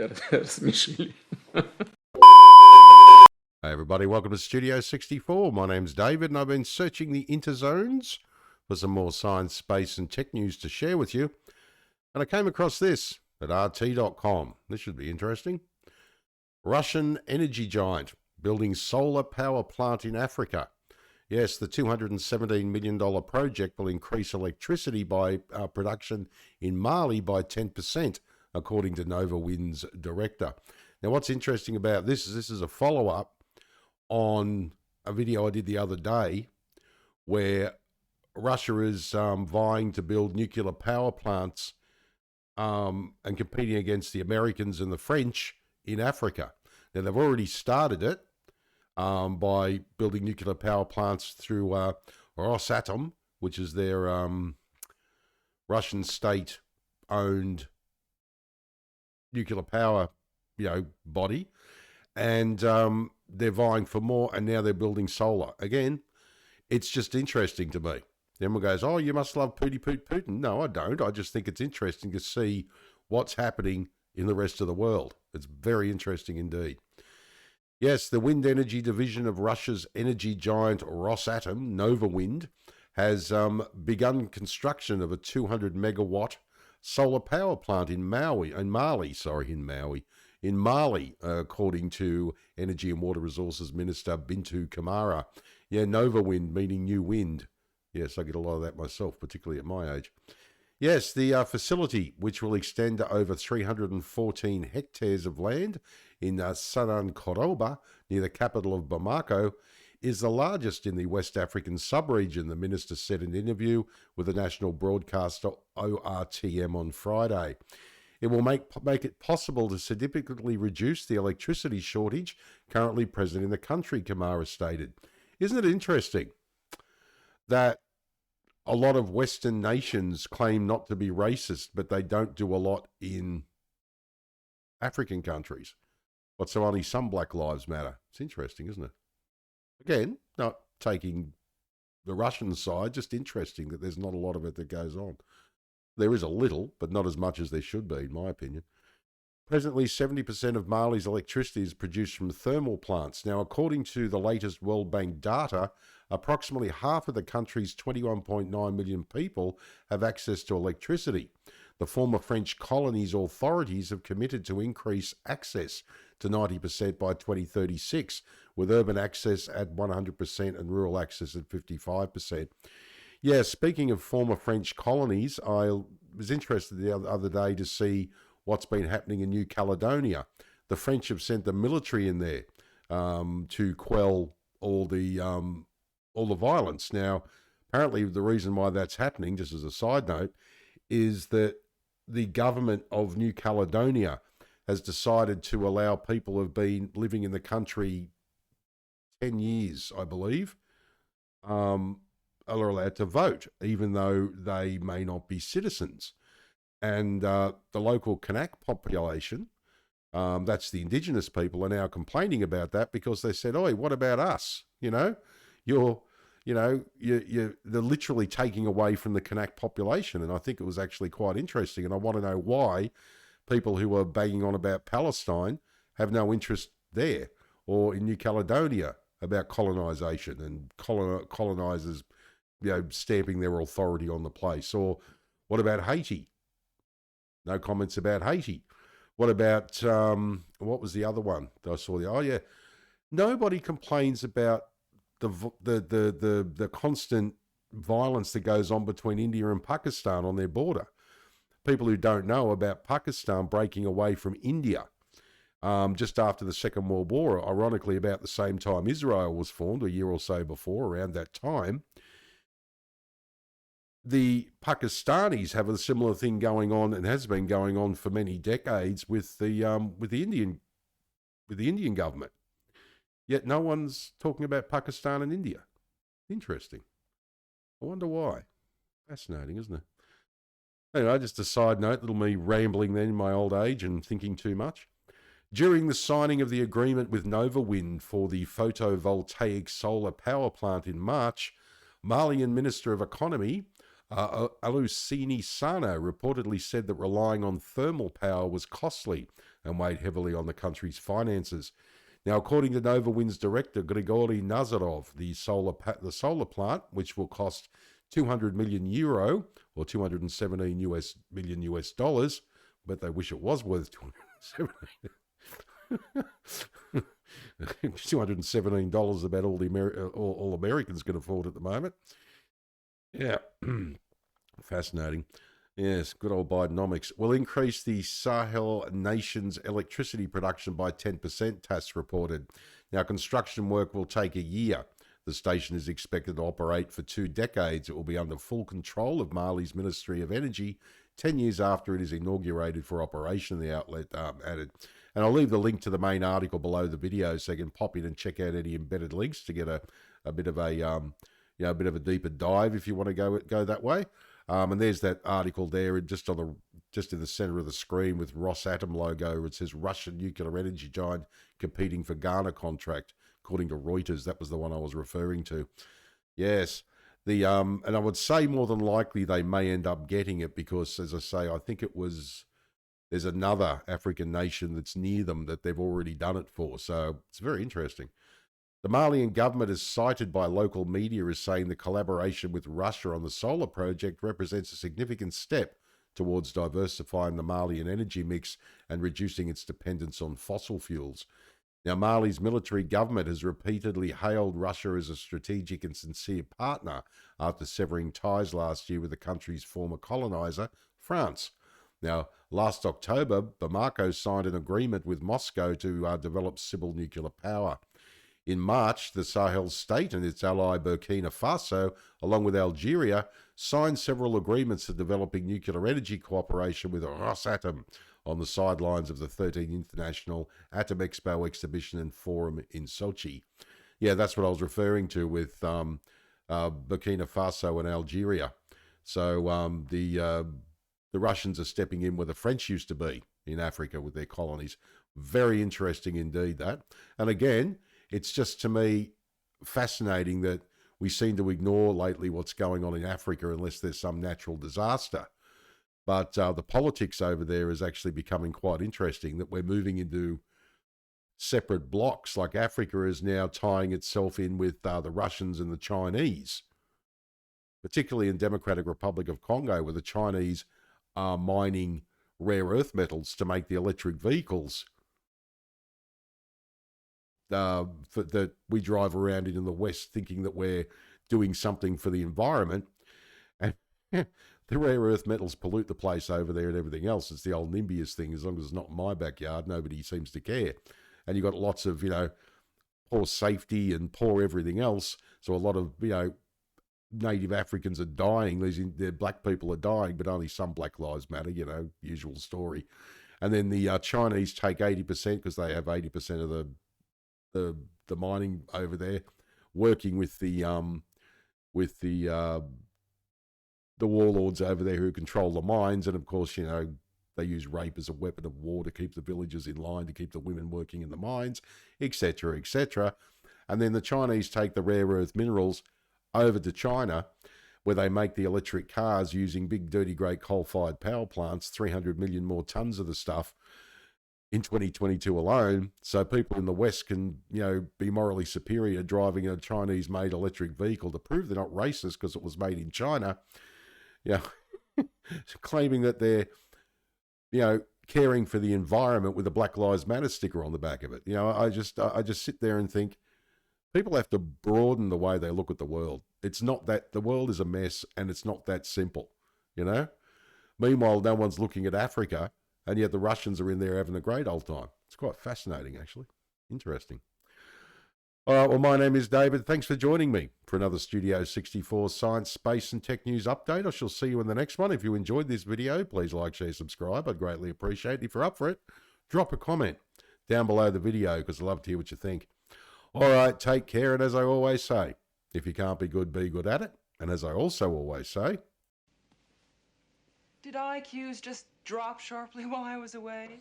рассмешили. Hey everybody, welcome to Studio 64. My name's David and I've been searching the interzones for some more science, space and tech news to share with you. And I came across this at RT.com. This should be interesting. Russian energy giant building solar power plant in Africa. Yes, the $217 million project will increase electricity by production in Mali by 10%, according to Nova Wind's director. Now, what's interesting about this is a follow-up on a video I did the other day where Russia is vying to build nuclear power plants and competing against the Americans and the French in Africa. Now, they've already started it by building nuclear power plants through Rosatom, which is their Russian state-owned nuclear power, body. And they're vying for more, and now they're building solar. Again, it's just interesting to me. Everyone goes, oh, you must love Putin. No, I don't. I just think it's interesting to see what's happening in the rest of the world. It's very interesting indeed. Yes, the wind energy division of Russia's energy giant Rosatom, Nova Wind, has begun construction of a 200 megawatt solar power plant in Mali, according to Energy and Water Resources Minister Bintu Kamara. Yeah, Nova Wind, meaning new wind. Yes, I get a lot of that myself, particularly at my age. Yes, the facility, which will extend to over 314 hectares of land in Sanankoroba, near the capital of Bamako, is the largest in the West African sub-region, the minister said in an interview with the national broadcaster ORTM on Friday. It will make it possible to significantly reduce the electricity shortage currently present in the country, Kamara stated. Isn't it interesting that a lot of Western nations claim not to be racist, but they don't do a lot in African countries? But so only some Black Lives Matter. It's interesting, isn't it? Again, not taking the Russian side, just interesting that there's not a lot of it that goes on. There is a little, but not as much as there should be, in my opinion. Presently, 70% of Mali's electricity is produced from thermal plants. Now, according to the latest World Bank data, approximately half of the country's 21.9 million people have access to electricity. The former French colonies' authorities have committed to increase access to 90% by 2036, with urban access at 100% and rural access at 55%. Yeah, speaking of former French colonies, I was interested the other day to see what's been happening in New Caledonia. The French have sent the military in there to quell all the violence. Now, apparently the reason why that's happening, just as a side note, is that the government of New Caledonia has decided to allow people who have been living in the country 10 years, I believe, are allowed to vote, even though they may not be citizens. And the local Kanak population, that's the indigenous people, are now complaining about that because they said, "Oi, what about us? They're literally taking away from the Kanak population." And I think it was actually quite interesting. And I want to know why people who are banging on about Palestine have no interest there, or in New Caledonia about colonisation and colonisers, stamping their authority on the place. Or what about Haiti? No comments about Haiti. What about, what was the other one that I saw there? Oh, yeah. Nobody complains about the constant violence that goes on between India and Pakistan on their border. People who don't know about Pakistan breaking away from India just after the Second World War, ironically about the same time Israel was formed, a year or so before, around that time. The Pakistanis have a similar thing going on, and has been going on for many decades with the Indian government. Yet no one's talking about Pakistan and India. Interesting. I wonder why. Fascinating, isn't it? Anyway, just a side note, little me rambling then in my old age and thinking too much. During the signing of the agreement with Nova Wind for the photovoltaic solar power plant in March, Malian Minister of Economy Alusini Sano reportedly said that relying on thermal power was costly, and weighed heavily on the country's finances. Now, according to Nova Wind's director, Grigory Nazarov, the solar plant, which will cost 200 million euro, or 217 million US dollars, but they wish it was worth 217 $217 about all Americans can afford at the moment. Yeah, fascinating. Yes, good old Bidenomics. Will increase the Sahel nation's electricity production by 10%, TASS reported. Now, construction work will take a year. The station is expected to operate for 2 decades. It will be under full control of Mali's Ministry of Energy 10 years after it is inaugurated for operation, the outlet added. And I'll leave the link to the main article below the video so you can pop in and check out any embedded links to get a bit of a bit of a deeper dive if you want to go that way. And there's that article there, just in the center of the screen with Rosatom logo. It says Russian nuclear energy giant competing for Ghana contract, according to Reuters. That was the one I was referring to. Yes, and I would say more than likely they may end up getting it because, as I say, I think there's another African nation that's near them that they've already done it for. So it's very interesting. The Malian government is cited by local media as saying the collaboration with Russia on the solar project represents a significant step towards diversifying the Malian energy mix and reducing its dependence on fossil fuels. Now, Mali's military government has repeatedly hailed Russia as a strategic and sincere partner after severing ties last year with the country's former colonizer, France. Now, last October, Bamako signed an agreement with Moscow to develop civil nuclear power. In March, the Sahel state and its ally Burkina Faso, along with Algeria, signed several agreements for developing nuclear energy cooperation with Rosatom on the sidelines of the 13th International Atom Expo exhibition and forum in Sochi. Yeah, that's what I was referring to with Burkina Faso and Algeria. So the Russians are stepping in where the French used to be in Africa with their colonies. Very interesting indeed, that. And again, it's just, to me, fascinating that we seem to ignore lately what's going on in Africa unless there's some natural disaster. But the politics over there is actually becoming quite interesting, that we're moving into separate blocks. Like Africa is now tying itself in with the Russians and the Chinese, particularly in Democratic Republic of Congo, where the Chinese are mining rare earth metals to make the electric vehicles that we drive around in the West, thinking that we're doing something for the environment. And the rare earth metals pollute the place over there and everything else. It's the old NIMBYs thing. As long as it's not in my backyard, nobody seems to care. And you've got lots of, poor safety and poor everything else. So a lot of, native Africans are dying. The black people are dying, but only some Black Lives Matter, usual story. And then the Chinese take 80% because they have 80% of the mining over there, working with the warlords over there who control the mines. And of course, they use rape as a weapon of war to keep the villagers in line, to keep the women working in the mines, etc., etc. And then the Chinese take the rare earth minerals over to China, where they make the electric cars using big, dirty, great coal-fired power plants, 300 million more tons of the stuff in 2022 alone. So people in the West can, be morally superior driving a Chinese-made electric vehicle to prove they're not racist because it was made in China. Claiming that they're, caring for the environment with a Black Lives Matter sticker on the back of it. I just sit there and think, people have to broaden the way they look at the world. It's not that the world is a mess, and it's not that simple, Meanwhile, no one's looking at Africa, and yet the Russians are in there having a great old time. It's quite fascinating, actually. Interesting. All right, well, my name is David. Thanks for joining me for another Studio 64 Science, Space and Tech News update. I shall see you in the next one. If you enjoyed this video, please like, share, subscribe. I'd greatly appreciate it. If you're up for it, drop a comment down below the video because I'd love to hear what you think. All right, take care. And as I always say, if you can't be good at it. And as I also always say... Did IQs just drop sharply while I was away?